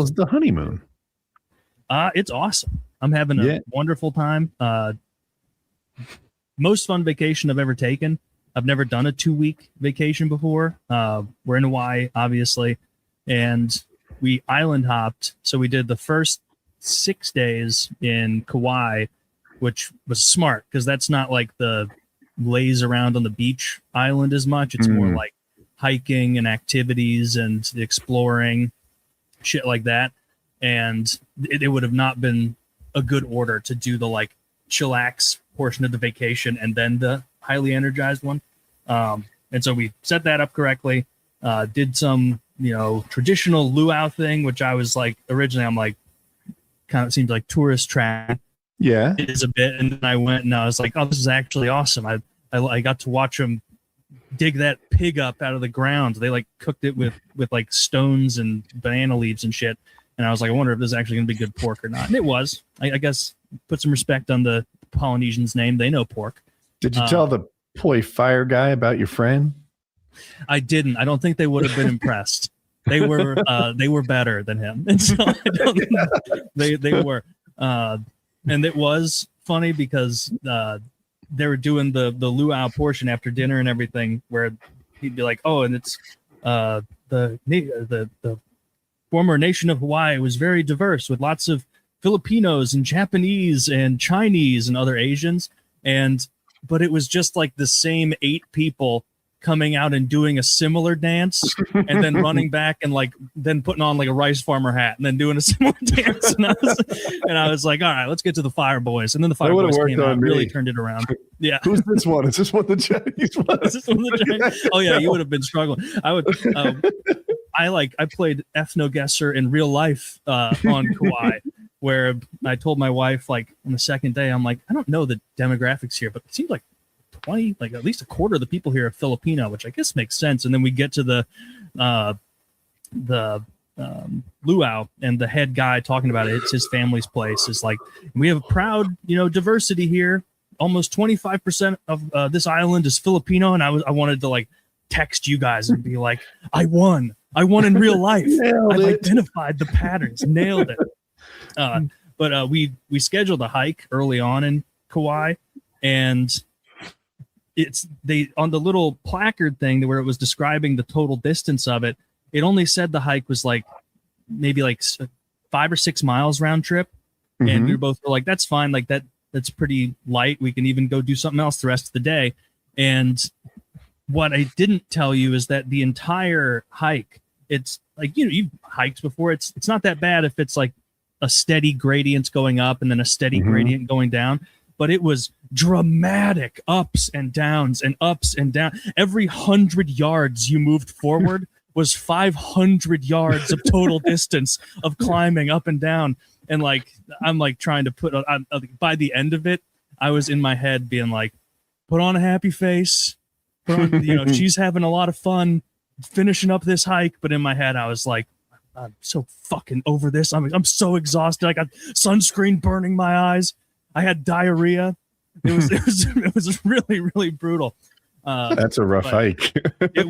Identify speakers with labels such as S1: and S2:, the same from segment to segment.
S1: was the honeymoon?
S2: It's awesome. I'm having a wonderful time. Most fun vacation I've ever taken. I've never done a 2-week vacation before. We're in Hawaii, obviously, and we island hopped. So we did the first 6 days in Kauai, which was smart because that's not like the lays around on the beach island as much. It's more like hiking and activities and exploring, shit like that. And it would have not been a good order to do the like chillax portion of the vacation and then the highly energized one. And so we set that up correctly, did some, traditional luau thing, which I was like, originally I'm like, kind of seemed like tourist trap.
S1: Yeah.
S2: It is a bit. And then I went and I was like, oh, this is actually awesome. I got to watch them dig that pig up out of the ground. They like cooked it with like stones and banana leaves and shit. And I was like, I wonder if this is actually going to be good pork or not. And it was. I guess put some respect on the Polynesian's name. They know pork.
S1: Did you tell the poi fire guy about your friend?
S2: I didn't. I don't think they would have been impressed. They were better than him, and so they were. And it was funny because they were doing the luau portion after dinner and everything, where he'd be like, "Oh, and it's the former nation of Hawaii was very diverse with lots of Filipinos and Japanese and Chinese and other Asians, but it was just like the same 8 people coming out and doing a similar dance and then running back and like then putting on like a rice farmer hat and then doing a similar dance. And I was like, all right, let's get to the Fire Boys. And then the Fire Boys came out and really turned it around. Yeah.
S1: Who's this one? Is this one the Chinese one?
S2: Is this one the Chinese? Oh yeah, you would have been struggling. I played ethno-guesser in real life on Kauai, where I told my wife, like on the second day, I'm like, I don't know the demographics here, but it seems like 20, like at least a quarter of the people here are Filipino, which I guess makes sense. And then we get to the luau, and the head guy talking about it, it's his family's place, is like, we have a proud, diversity here. Almost 25% of this island is Filipino. And I wanted to like text you guys and be like, I won in real life. I've identified the patterns, nailed it. But we scheduled a hike early on in Kauai, and they on the little placard thing where it was describing the total distance of it, it only said the hike was like maybe like 5 or 6 miles round trip. And we both were like, that's fine, like that's pretty light, we can even go do something else the rest of the day. And what I didn't tell you is that the entire hike, it's like, you've hiked before, it's not that bad if it's like a steady gradient going up and then a steady gradient going down. But it was dramatic ups and downs and ups and down. Every 100 yards you moved forward was 500 yards of total distance of climbing up and down. And like, I'm like trying to put on, by the end of it, I was in my head being like, put on a happy face. Put on, she's having a lot of fun finishing up this hike. But in my head, I was like, I'm so fucking over this. I'm so exhausted. I got sunscreen burning my eyes. I had diarrhea. It was really, really brutal.
S1: That's a rough hike.
S2: It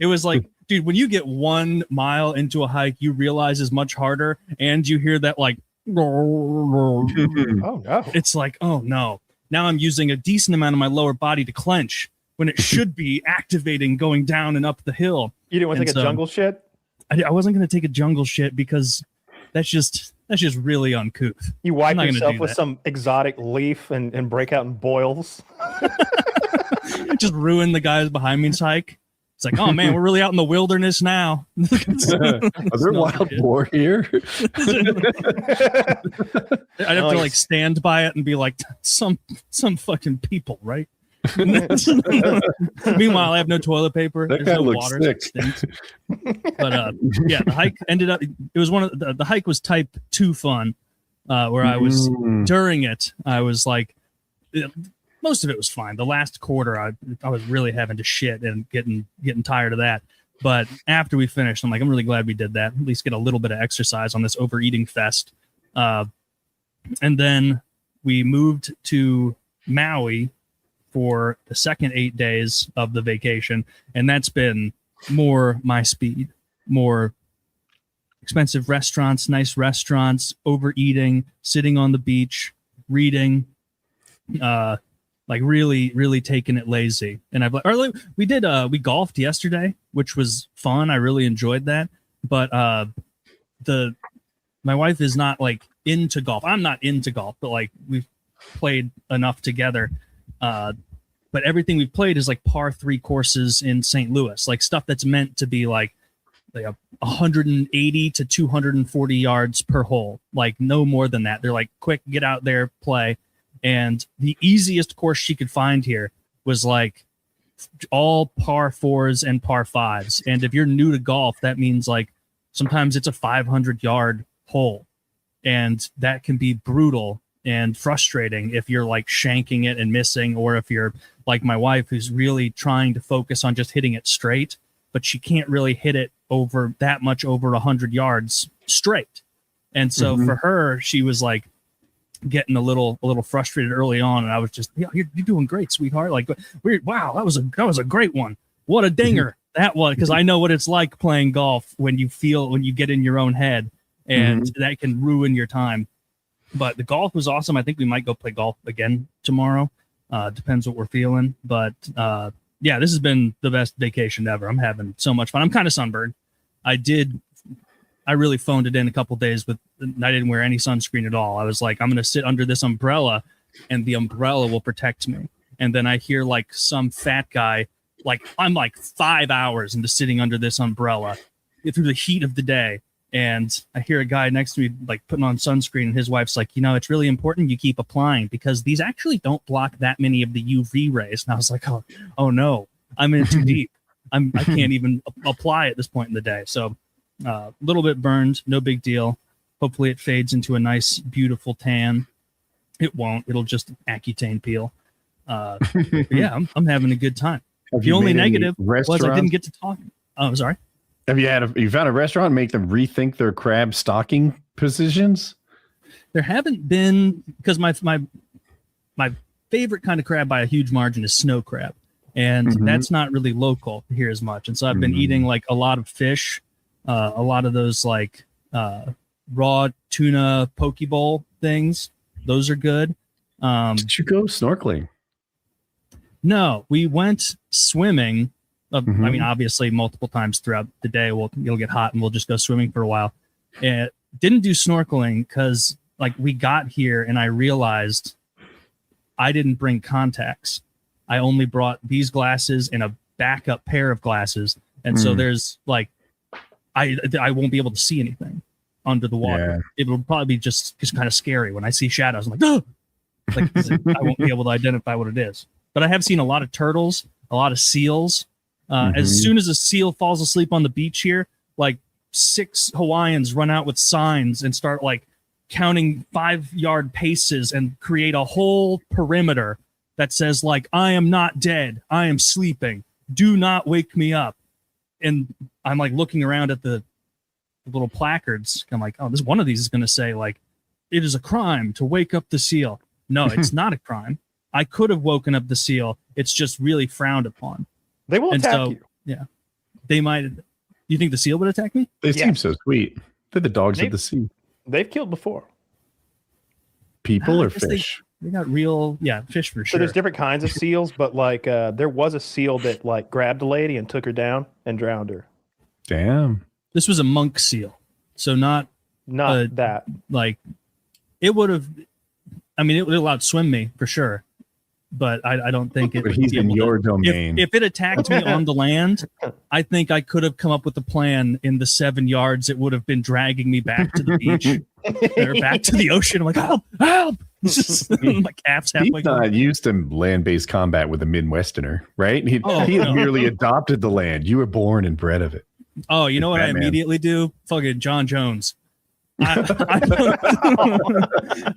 S2: was like, dude, when you get 1 mile into a hike, you realize it's much harder, and you hear that like, oh
S3: no.
S2: It's like, oh no. Now I'm using a decent amount of my lower body to clench when it should be activating going down and up the hill.
S3: You didn't want to take a jungle shit?
S2: I wasn't going to take a jungle shit because that's just really uncouth.
S3: You wipe yourself with some exotic leaf and break out in boils.
S2: Just ruin the guys behind me's hike. It's like, oh man, we're really out in the wilderness now.
S1: Are there wild boar here?
S2: I'd have to like stand by it and be like, some fucking people, right? Meanwhile, I have no toilet paper.
S1: That
S2: There's
S1: guy
S2: no
S1: looks
S2: water.
S1: sick.
S2: But yeah, the hike ended up. It was one of the hike was type 2 fun, where I was during it. I was like, most of it was fine. The last quarter, I was really having to shit and getting tired of that. But after we finished, I'm like, I'm really glad we did that. At least get a little bit of exercise on this overeating fest. And then we moved to Maui for the second 8 days of the vacation, and that's been more my speed, more expensive restaurants, nice restaurants, overeating, sitting on the beach, reading, like really taking it lazy. And we golfed yesterday, which was fun. I really enjoyed that. But my wife is not like into golf. I'm not into golf, but like we've played enough together. But everything we've played is like par 3 courses in St. Louis, like stuff that's meant to be like 180 to 240 yards per hole, like no more than that. They're like, quick, get out there, play. And the easiest course she could find here was like all par 4s and par 5s. And if you're new to golf, that means like sometimes it's a 500-yard hole, and that can be brutal and frustrating if you're like shanking it and missing, or if you're like my wife, who's really trying to focus on just hitting it straight, but she can't really hit it over 100 yards straight. And so for her, she was like getting a little frustrated early on, and I was just, you're doing great, sweetheart. Like, wow, that was a great one. What a dinger that was, because I know what it's like playing golf when you get in your own head, and that can ruin your time. But the golf was awesome. I think we might go play golf again tomorrow. Depends what we're feeling. But yeah, this has been the best vacation ever. I'm having so much fun. I'm kind of sunburned. I really phoned it in a couple days I didn't wear any sunscreen at all. I was like, I'm going to sit under this umbrella and the umbrella will protect me. And then I hear like some fat guy, like I'm like 5 hours into sitting under this umbrella through the heat of the day. And I hear a guy next to me like putting on sunscreen, and his wife's like, it's really important you keep applying, because these actually don't block that many of the UV rays. And I was like, oh no, I'm in too deep. I can't even apply at this point in the day. So a little bit burned, no big deal. Hopefully it fades into a nice, beautiful tan. It won't. It'll just Accutane peel. Yeah, I'm having a good time. The only negative was I didn't get to talk. Oh, sorry.
S1: Have you found a restaurant make them rethink their crab stocking positions?
S2: There haven't been, because my favorite kind of crab by a huge margin is snow crab, and that's not really local here as much. And so I've been eating like a lot of fish, a lot of those like raw tuna poke bowl things. Those are good.
S1: Did you go snorkeling?
S2: No, we went swimming. I mean, obviously, multiple times throughout the day, it'll get hot and we'll just go swimming for a while. And didn't do snorkeling because, like, we got here and I realized I didn't bring contacts. I only brought these glasses and a backup pair of glasses, and so there's like, I won't be able to see anything under the water. Yeah. It will probably be just kind of scary when I see shadows. I'm like, oh, like I won't be able to identify what it is. But I have seen a lot of turtles, a lot of seals. As soon as a seal falls asleep on the beach here, like 6 Hawaiians run out with signs and start like counting 5-yard paces and create a whole perimeter that says like, I am not dead. I am sleeping. Do not wake me up. And I'm like looking around at the little placards. I'm like, oh, this one of these is going to say like, it is a crime to wake up the seal. No, it's not a crime. I could have woken up the seal. It's just really frowned upon.
S3: They will attack you.
S2: Yeah. They might. You think the seal would attack me?
S1: They seem so sweet. They're the dogs of the sea.
S3: They've killed before.
S1: People or fish?
S2: They got real, fish for sure.
S3: So there's different kinds of seals, but like there was a seal that like grabbed a lady and took her down and drowned her.
S1: Damn.
S2: This was a monk seal. So not
S3: that.
S2: Like it would have, I mean, it would have allowed swim me for sure. But I don't think it.
S1: But he's in your domain.
S2: If it attacked me on the land, I think I could have come up with a plan. In the 7 yards, it would have been dragging me back to the beach or back to the ocean. I'm like, help! My calf's halfway.
S1: He's not used to land-based combat with a Midwesterner, right? He had merely adopted the land. You were born and bred of it.
S2: Oh, you know what Batman. I immediately do? Fucking John Jones. I'm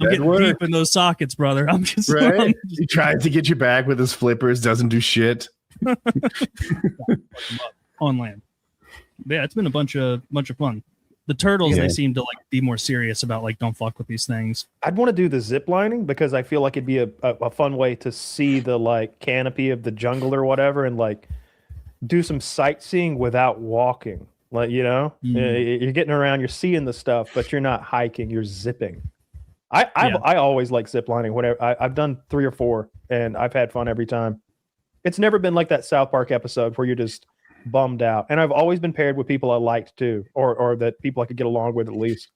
S2: getting deep in those sockets, brother. I'm just
S1: right. He tries to get you back with his flippers, doesn't do shit.
S2: On land. Yeah, it's been a bunch of fun. The turtles, they seem to like be more serious about like, don't fuck with these things.
S3: I'd want to do the ziplining because I feel like it'd be a fun way to see the like canopy of the jungle or whatever, and like do some sightseeing without walking. Like, you know,
S2: Mm.
S3: you're getting around, you're seeing the stuff, but you're not hiking, you're zipping. I always like ziplining, whatever. I've done 3 or 4 and I've had fun every time. It's never been like that South Park episode where you're just bummed out. And I've always been paired with people I liked too, or that people I could get along with at least.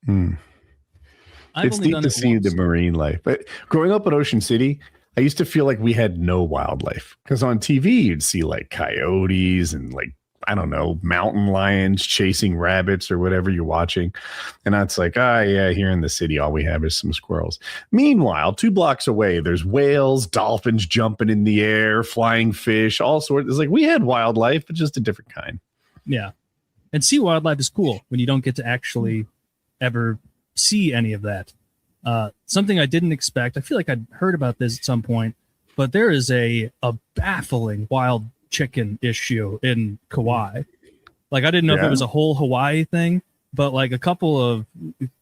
S1: It's neat to see the marine life. But growing up in Ocean City, I used to feel like we had no wildlife because on TV you'd see like coyotes and like, I don't know, mountain lions chasing rabbits or whatever you're watching. And that's like, yeah, here in the city, all we have is some squirrels. Meanwhile, 2 blocks away, there's whales, dolphins jumping in the air, flying fish, all sorts. It's like we had wildlife, but just a different kind.
S2: Yeah. And sea wildlife is cool when you don't get to actually ever see any of that. Something I didn't expect. I feel like I'd heard about this at some point, but there is a baffling wild chicken issue in Kauai. Like I didn't know if it was a whole Hawaii thing, but like a couple of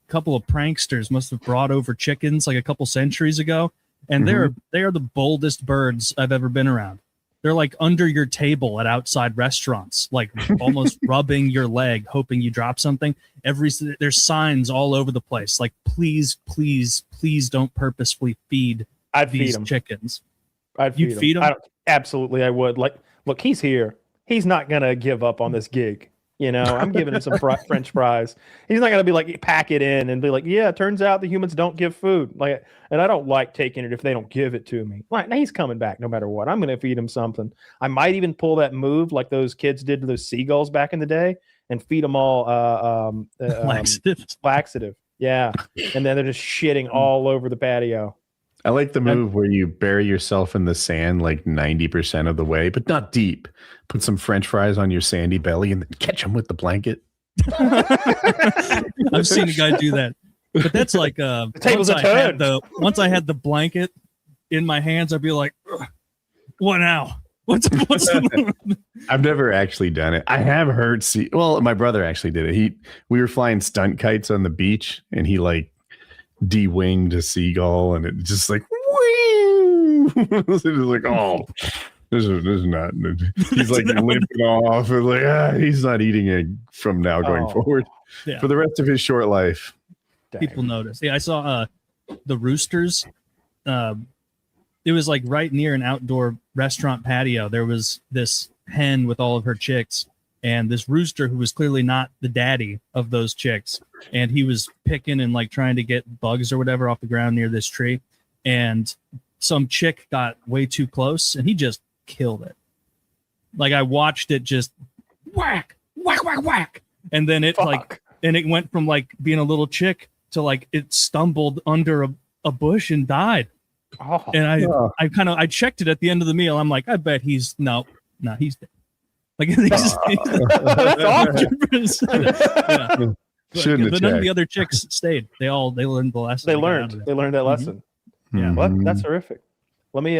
S2: pranksters must have brought over chickens like a couple centuries ago, and they are the boldest birds I've ever been around. They're like under your table at outside restaurants, like almost rubbing your leg, hoping you drop something. There's signs all over the place, like please, please, please don't purposefully feed these chickens. You'd feed them?
S3: Absolutely, I would. Like, look, he's here. He's not gonna give up on this gig. You know, I'm giving him some French fries. He's not gonna be like pack it in and be like, yeah, it turns out the humans don't give food. Like, and I don't like taking it if they don't give it to me. Like, he's coming back no matter what. I'm gonna feed him something. I might even pull that move like those kids did to those seagulls back in the day and feed them all laxative. Yeah, and then they're just shitting all over the patio.
S1: I like the move where you bury yourself in the sand like 90% of the way, but not deep. Put some French fries on your sandy belly and then catch them with the blanket.
S2: I've seen a guy do that. But that's like
S3: the tables are turned.
S2: Once I had the blanket in my hands, I'd be like, what now? What's
S1: I've never actually done it. I have heard my brother actually did it. We were flying stunt kites on the beach and he like de-winged a seagull and it just like wing. It was like, oh, this is not. He's like limping off and like he's not eating it from now going forward for the rest of his short life.
S2: People notice. Yeah, I saw the roosters. It was like right near an outdoor restaurant patio. There was this hen with all of her chicks and this rooster who was clearly not the daddy of those chicks. And he was picking and like trying to get bugs or whatever off the ground near this tree. And some chick got way too close and he just killed it. Like I watched it just whack, whack, whack, whack. And then it it went from like being a little chick to like it stumbled under a bush and died. Oh, and I checked it at the end of the meal. I'm like, I bet he's dead. Like that's awesome. Yeah. But none of the other chicks stayed. They learned the lesson.
S3: They learned that lesson. Yeah, well, that's horrific. Let me